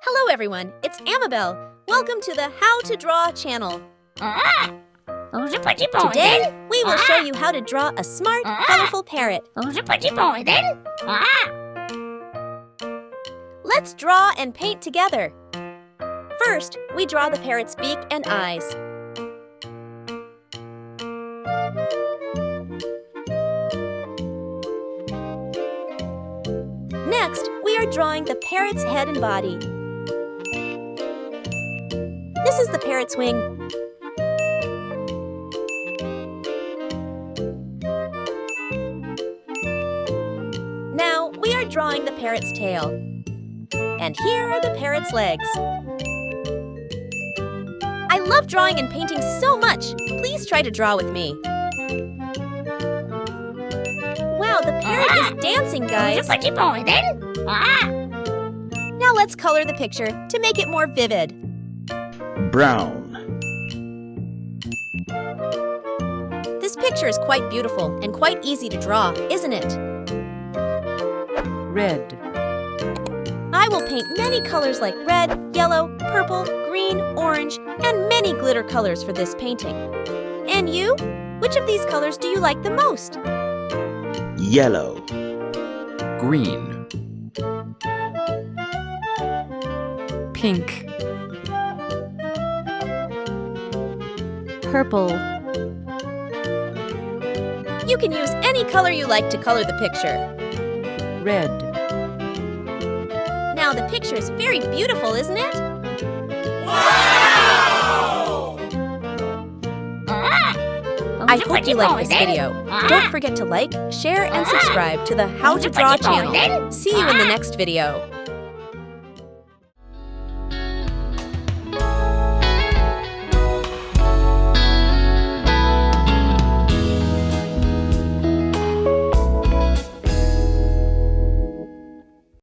Hello everyone, it's Amabel. Welcome to the How to Draw channel. Today, we will show you how to draw a smart, colorful parrot. Let's draw and paint together. First, we draw the parrot's beak and eyes. Next, we are drawing the parrot's head and body. This is the parrot's wing. Now, we are drawing the parrot's tail. And here are the parrot's legs. I love drawing and painting so much. Please try to draw with me. Wow, the parrot is dancing, guys. Now let's color the picture to make it more vivid. Brown. This picture is quite beautiful and quite easy to draw, isn't it? Red. I will paint many colors like red, yellow, purple, green, orange, and many glitter colors for this painting. And you? Which of these colors do you like the most? Yellow. Green. Pink. Purple. You can use any color you like to color the picture. Red. Now the picture is very beautiful, isn't it? Wow! I hope you like this video. Don't forget to like, share, and subscribe to the How to Draw channel. See you in the next video.